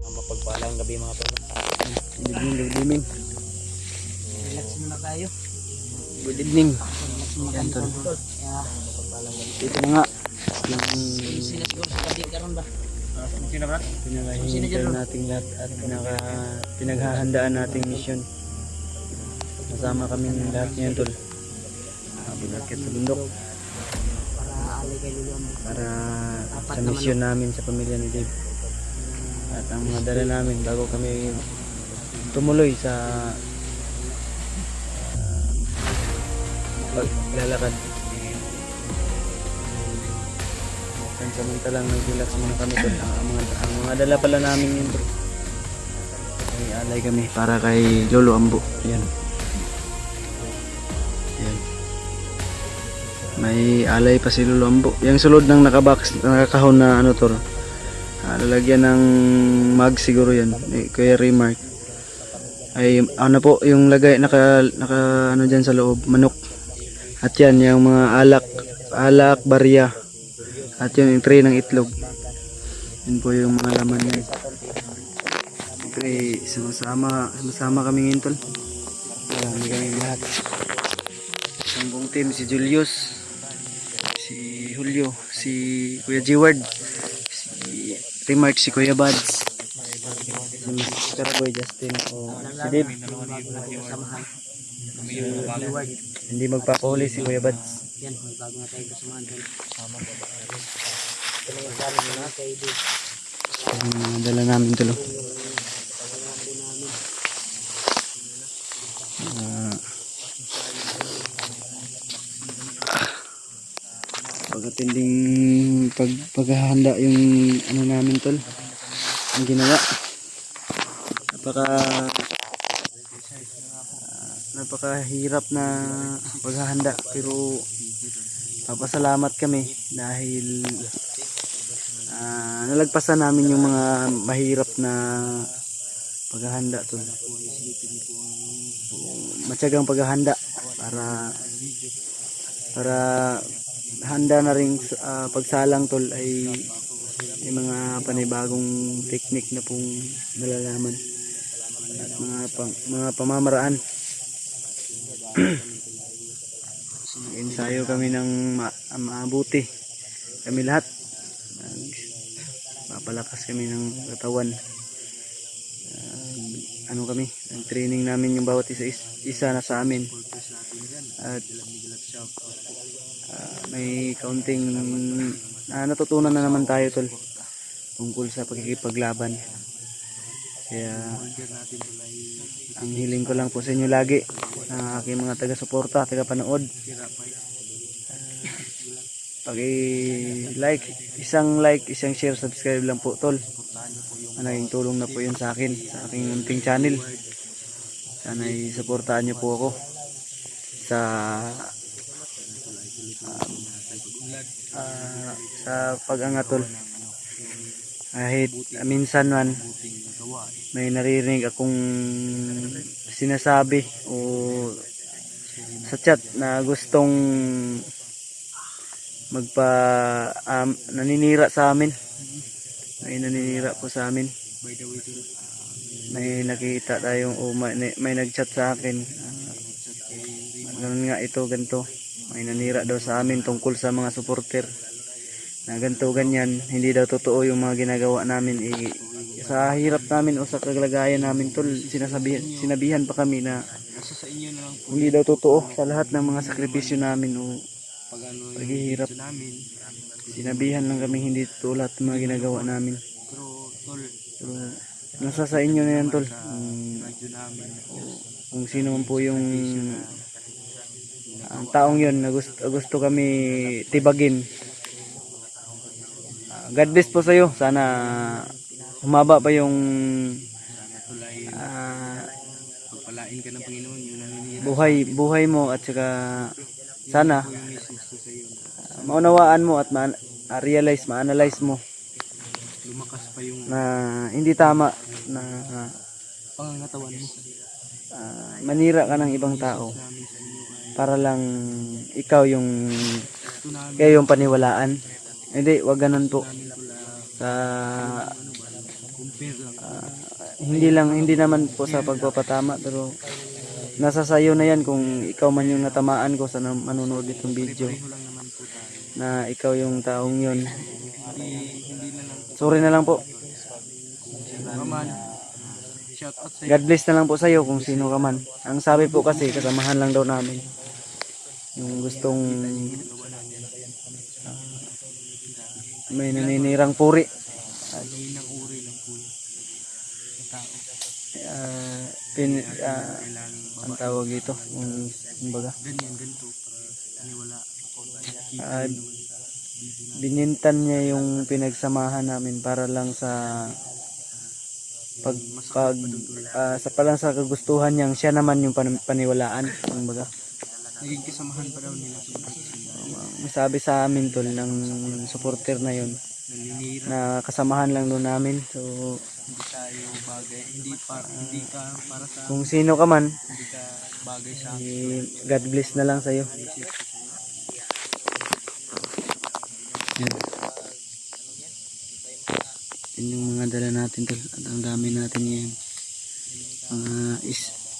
Mapagpalang gabi mga tol. Good evening. Relax muna tayo. Good evening. Relax muna Yan, tayo. tol. Kaya, Ito na nga. Yung sila siguro sa gabi karon ba? Sino ba? pinakahihintay nating lahat at pinaghahandaan nating mission. Kasama kami ng lahat ngayon, tol. Binakit sa bundok Para alay kay Lulu ang para Apat sa naman, mission namin sa pamilya ni Dave. At ang mga dala namin bago kami tumuloy sa paglalakad. Samantalang nag-relax muna kami, tol. Ang mga dala pala namin yun, tol. May alay kami para kay Lolo Ambo. Yan. Yan. May alay pa si Lolo Ambo. Yung sulod ng nakakahon na ano, tol. Lalagyan ng mag siguro yan. Kuya Remark. Ay ano po yung lagay naka ano diyan sa loob, manok. At yan yung mga alak, barya. At yun yung tray ng itlog. Yun po yung mga laman niya. Siyempre, sama kami ngayon, tol. Marami kami lahat. Ang buong team, si Julius, si Julio, si Kuya Jeward, si Remark, si Kuya Bads, si Mr. Boy Justin, o si Dave. Hindi magpapahuli si Kuya Bads. yan, may bago na tayo kasamahan doon. Ito na yung plano muna kay Dave. Dala namin, tol. Pagkatinding paghahanda yung ano namin, tol, ang ginawa. Napakahirap na paghahanda, pero papasalamat kami dahil nalagpasan namin yung mga mahirap na paghahanda, tol. Matyagang paghahanda para handa na rin pagsalang, tol, ay may mga panibagong teknik na pong nalalaman at mga pamamaraan. Ensayo kami ng mabuti, kami lahat papalakas kami ng katawan. Ano kami, ang training namin yung bawat isa na sa amin, at may kaunting natutunan na naman tayo, tol, tungkol sa pagkikipaglaban. Kaya ang hiling ko lang po sa inyo lagi, aking mga taga-suporta, taga-panood, isang like, isang share, subscribe lang po, tol. Malaking tulong na po yun sa akin, sa aking munting channel. Sana i-suportahan nyo po ako sa pag-angat, tol. Kahit minsan man may naririnig akong sinasabi o sa chat na gustong naninira sa amin, may naninira po sa amin. May nakita tayong may nagchat sa akin, ganun nga, ito ganito, may nanira daw sa amin tungkol sa mga supporter na ganito ganyan, hindi daw totoo yung mga ginagawa namin. Sa hirap namin o sa kaglagayan namin, tol, sinabihan pa kami na hindi daw totoo sa lahat ng mga sakripisyo namin o paghihirap. Sinabihan lang kami hindi totoo lahat ng mga ginagawa namin. Pero nasa sa inyo na yan, tol. Kung sino man po yung ang taong yun na gusto kami tibagin. God bless po sa iyo. Sana humaba pa yung Pagpalain ka ng Panginoon, yung naninira buhay mo, at saka sana maunawaan mo at ma-analyze mo lumakas pa yung na hindi tama na pangangatawan mo. Manira ka ng ibang tao para lang ikaw yung paniwalaan. Hindi, wag ganun po. Sa Compare lang hindi naman po sa pagpapatama, pero nasa sayo na yan kung ikaw man yung natamaan ko sa manonood itong video Pareho lang naman po tayo. na ikaw yung taong yun. Hindi na lang Sorry na lang po. ka man. Shout out sa God bless na lang po sa iyo kung sino ka man. Ang sabi po kasi kasamahan lang daw namin. Yung gustong may naninirang puri. ng uri lang po yun. Sa tao. Kailangan Ang tawag dito, kumbaga. ganito para paniwala. Ah, binintan niya yung pinagsamahan namin para lang sa lang sa kagustuhan niyang siya naman yung paniwalaan, kumbaga. Naging kasamahan pa daw nila sa Sabi sa amin tol ng supporter na yun naninira. na kasamahan lang doon namin. So Hindi tayo bagay. Hindi ka para sa kung sino ka man, hindi ka bagay sa akin. God bless na lang sa iyo. Yan. Yan yung mga dala natin tol. At ang dami natin yan.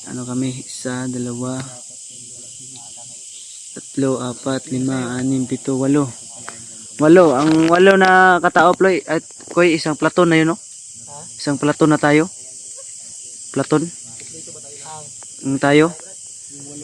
Kami, 1, 2, 3, 4, 5, 6, 7, 8. 8. Ang 8 na katao ploy at koy isang platon na yun no? Isang platon na tayo. Platon. Tayo.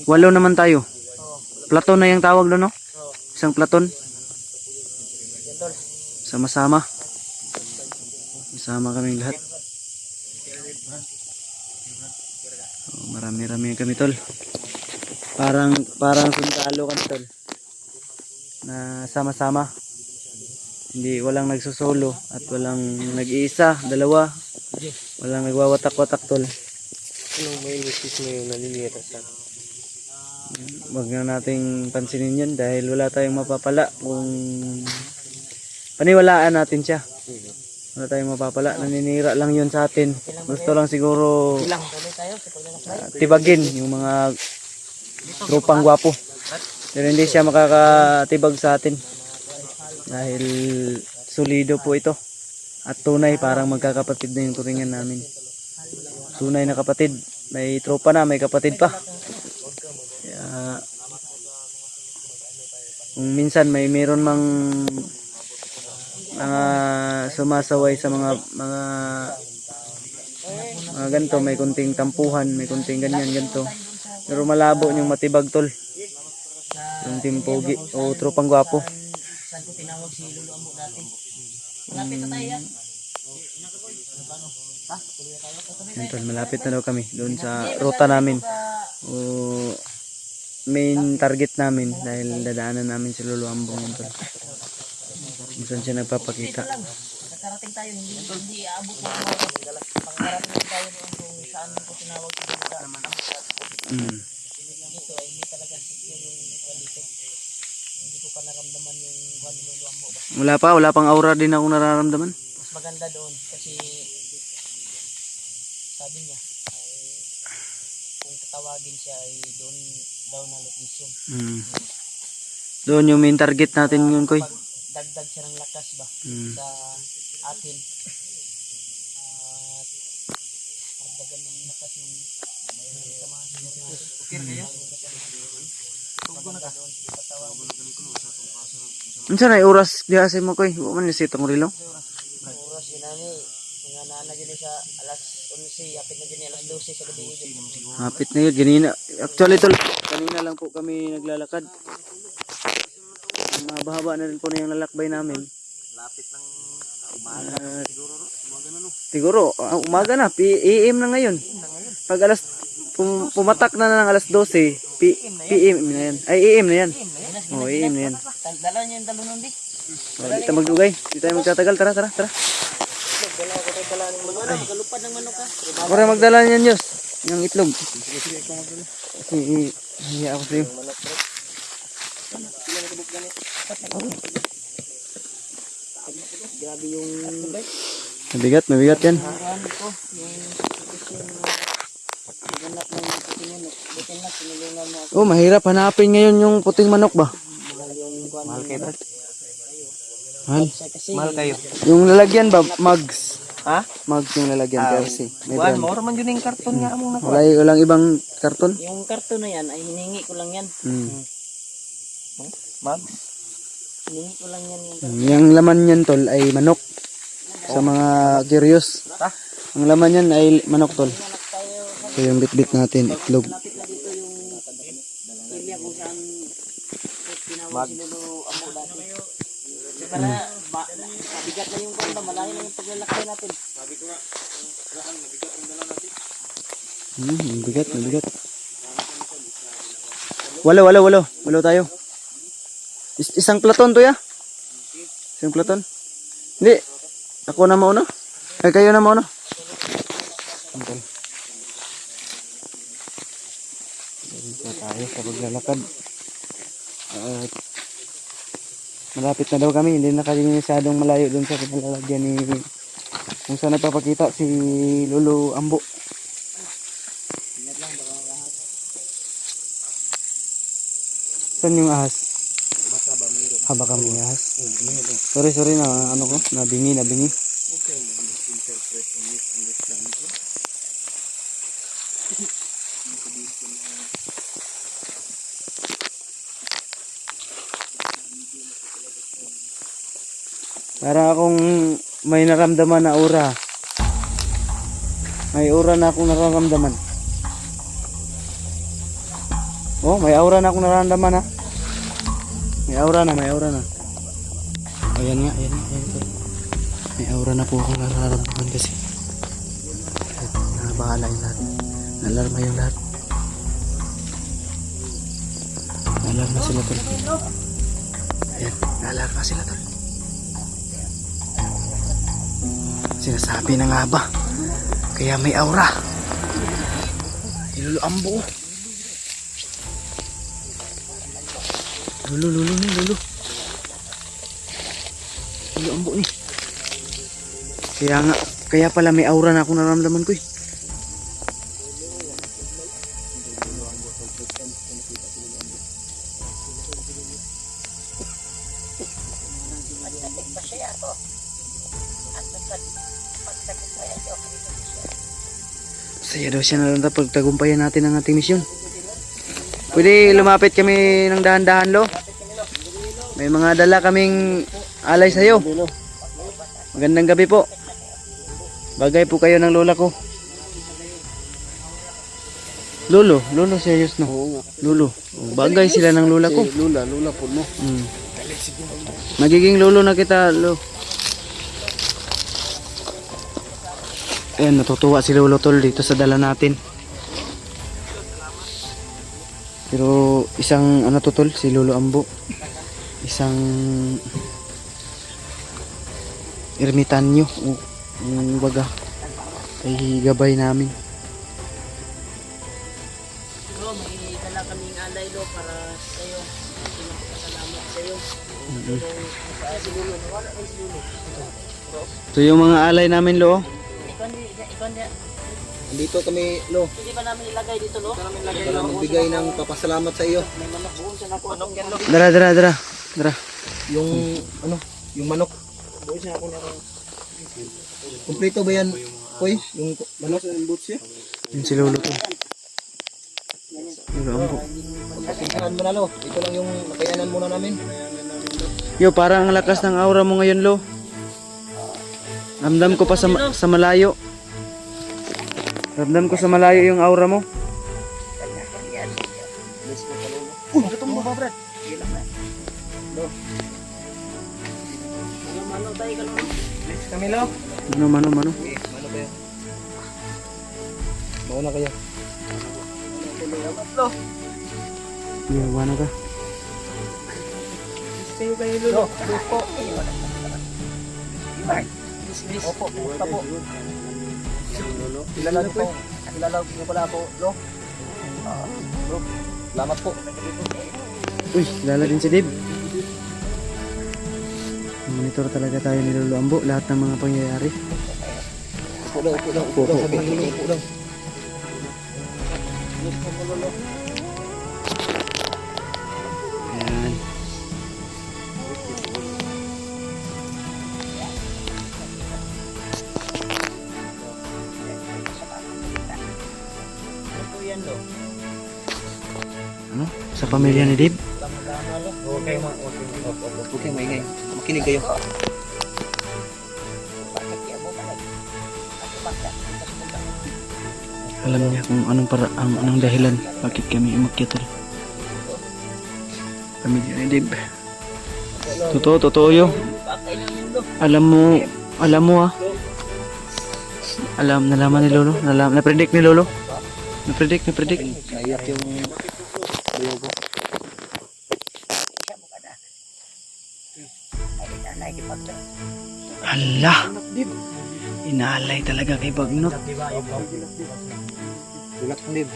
8 naman tayo. Platon na yung tawag doon no? Isang platon. Sama-sama. Sama kaming lahat. Marami-rami kami tol. Parang sundalo kami tol. Na sama-sama. Hindi, walang nagsusolo at walang nag-iisa, dalawa. Walang nagwawatak-watak tol. Anong may misis mo yung naninira sa Wag na nating pansinin yun dahil wala tayong mapapala kung paniwalaan natin siya. Wala tayong mapapala, naninira lang yun sa atin. Gusto lang siguro tibagin yung mga tropang gwapo. Pero hindi siya makakatibag sa atin. Dahil solido po ito. At tunay, parang magkakapatid na yung turingan namin. Tunay na kapatid. May tropa na, may kapatid pa. Kaya, kung minsan meron mang mga sumasaway sa mga ganito, may kunting tampuhan, may kunting ganyan, ganito. Pero malabo yung matibag tol. Yung team pogi o tropang gwapo. Saan ko tinawag si Lolo Ambo dati? Malapit na tayo yan. Yun, tol, malapit na daw kami doon sa ruta namin. O main target namin dahil dadaanan namin si Lolo Ambong yun, tol. Kung saan siya nagpapakita. Nakarating tayo, hindi aabot mo ang oras. Pagkarating tayo doon kung saan ko tinawag si Lolo Ambo. Dito ay hindi talaga secure yung dito. Hindi ko pa naramdaman yung ni Lolo Ambo ba. Wala pang aura din ako nararamdaman. Mas maganda doon kasi sabi niya ay kung tatawagin siya ay doon daw na location. Doon yung main target natin yun, Koy. Dagdag siya ng lakas ba sa atin. At dagdagan ng lakas yung samahan siguro natin. Okay kayo? Unsa na oras diha sa mo, Koy? Wa man ni sitong rilo. Oras yun nani. Nga naana dyan sa alas 11, apit na dyan alas 12 sa gabi. Hapit na yun, ganina. Actually, tol, kanina lang po kami naglalakad. Mahaba-haba na rin po na yung lalakbay namin. lapit ng umaga siguro, umaga na no. Siguro, umaga na, PM na ngayon. Pag pumatak na ng alas 12, PM na yan. Ay, AM na yan. Oh, AM na yan. Dala niyo yung talon di. Oh, di tayo magdugay. Di tayo magtatagal. Tara. Dala ko tayo dala ng manok. Magalupad ng manok ka. Ako rin magdala niyan, Diyos. Yung itlog. Kasi, hiya ako sa'yo. Grabe yung Mabigat yan. ano ko, yung ganap ng puting manok. Buti na sinulungan mo ako Oh, mahirap hanapin ngayon yung puting manok ba? yung Mahal kayo, Brad. Mahal. kasi Mahal kayo. Yung lalagyan ba, mugs. Ha? Mags yung lalagyan, jersey. May Kuan, brand. maura man yun yung karton nga among nakuha. Walang ibang karton. Yung karton na yan ay hiningi ko lang yan. Mag? Hiningi ko lang yan yung Yung laman niyan tol ay manok. Sa mga curious. Ang laman niyan ay manok tol. So yung bitbit natin, itlog. Lapit na dito yung area kung saan tinawag si Lolo Ambo dati. Para mabigat na yung kanta, malayo na yung paglalakay natin. Mabigat. Walo tayo. Isang platon to ya? Isang platon? Hindi. Ako na mauna. Ay kayo na mauna. Okay. Dito tayo sa paglalakad. At malapit na daw kami. Hindi na kami masyadong malayo dun sa pinalalagyan ni kung saan nagpapakita si Lolo Ambo. Saan yung ahas? Baka may ahas. Sorry na ano ko, nabingi. Para akong may naramdaman na aura. May aura na akong nararamdaman. Oh, may aura na akong nararamdaman ha. May aura na. Ayan nga. May aura na po akong nararamdaman kasi. Nabahala yung lahat. Nalarma yung lahat. Nalarma sila tol. Ayan, nalarma sila tol. Sinasabi na nga ba? Kaya may aura. Lolo Ambo. Lolo. Lolo Ambo ni. Kaya pala may aura na akong nararamdaman ko eh. Saya daw siya na lang pagtagumpayan natin ang ating misyon. Pwede lumapit kami ng dahan-dahan lo. May mga dala kaming alay sa'yo. Magandang gabi po. Bagay po kayo ng lola ko. Lolo serious no? Lolo. Bagay sila ng lola ko. Lola po mo. Magiging lolo na kita, lo. Ayan, natutuwa si Lolo tol dito sa dala natin. Pero isang ano to tol, si Lolo Ambo. Isang ermitanyo. Yung baga ay gabay namin. Lo, may dala kaming alay lo para sa'yo. Pinapasalamat sa'yo. Si Lolo, wala rin si Lolo. Ito yung mga alay namin lo. Ikaw niya. Dito kami, Lo. Pwede ba namin ilagay dito lo? Para magbigay ng papasalamat sa iyo. May manok buong sa nakuha. Manok yan lo. Dara. Yung yung manok. Buong sa nakuha. Kumpleto ba yan? Koy, yung manok sa boots siya. Yun si Lolo tol. Lolo Ambo. Pagkasintahan mo na, Lo. Ito lang yung nakayanan muna namin. Yo, parang ang lakas ng aura mo ngayon lo. Ramdam ko pa sa malayo. Ramdam ko sa malayo yung aura mo. Ito mo ba, Brad? Mano tayo ka lo. Let's kami, Lo. Mano. Okay, ano ba yan? Mauna kayo. Yo, wano ka? Kayo Lolo. Opo. Opo, tapo. Kilala niyo pala ako, Lo. Lo, salamat po. Uy, kilala din si Dave. Monitor talaga tayo ni Lolo Ambo, lahat ng mga pangyayari. Upo daw. Sabi ng Lolo, upo daw. Ayan. yan, lo. Ano? Sa pamilya ni Dave? Tama-tama, lo. Okay, okay, maingay. Makinig kayo. Bakit yan mo pala? Ako bakit? Alam niya kung anong anong dahilan bakit kami umakyat tol. Pamilya ni Dave. Totoo yun. Bakit lang yun, lo. Alam mo ah. Nalaman ni Lolo. Na-predict ni Lolo. Na-predict. Naiyak yung buyo ko. Isa mo ka na. Ay, nanay, di pagka. Hala! Inaalay talaga kay Bagnot. Relax mo, Dib.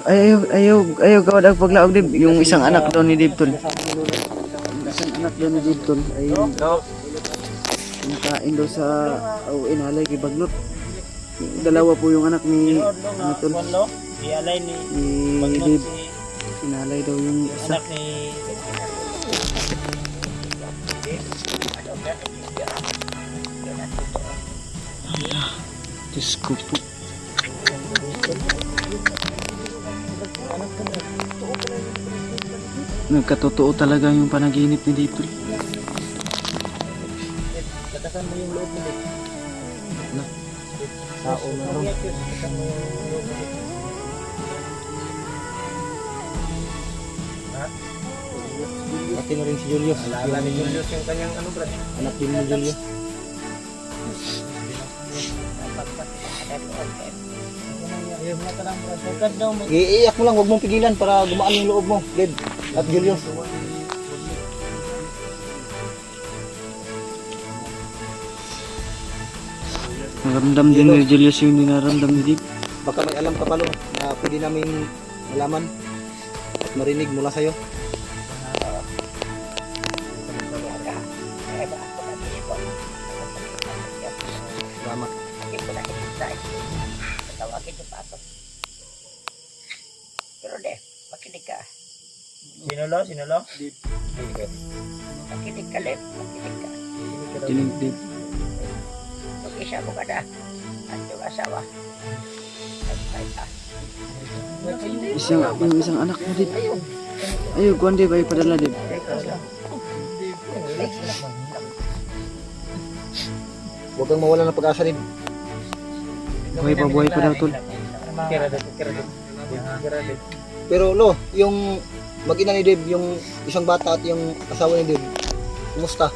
Ayaw gawad ang paglaog Dib. Yung isang anak doon ni Dib tol. Isang anak doon ni Dib tol ay nakain daw sa inalay kay Bagnot. Dalawa po yung anak ni ano tol. Di alay ni Ni Dib. Inalay daw yung isa. anak ni Diyos ko po. Nagkatotoo talaga yung panaginip ni Dib tol. katasan mo yung loob mo din. Sao na rin. Katasan mo yung loob mo din. Pati na rin si Julius. Alala ni Julius yung kanyang ano, brad. Anak din ni Julius. Ayaw mo ka lang, brad. Huwag daw mo. Iiyak mo lang, huwag mong pigilan para gumaan yung loob mo, Dib. At Julius. Naramdam din ni Julius yung ninaramdam ni Dib. Baka may alam ka palo na pwede namin malaman at marinig mula sa'yo. Salamat. Tawagin yung pato. Pero de, makinig ka. Sino lo? Makinig ka, Lep. Makinig ka. Dinig Dib. Mag-isa mo ka na. At yung asawa. Nagpay ka. Yung isang anak mo Dib. Ayaw, kuhan Dib. Ayaw padala Dib. Huwag kang mawala ng pag-asa, Dib. Buhay pa daw tol. Kira de. Pero lo, yung mag-ina ni Dib, yung isang bata at yung asawa ni Dib, kumusta?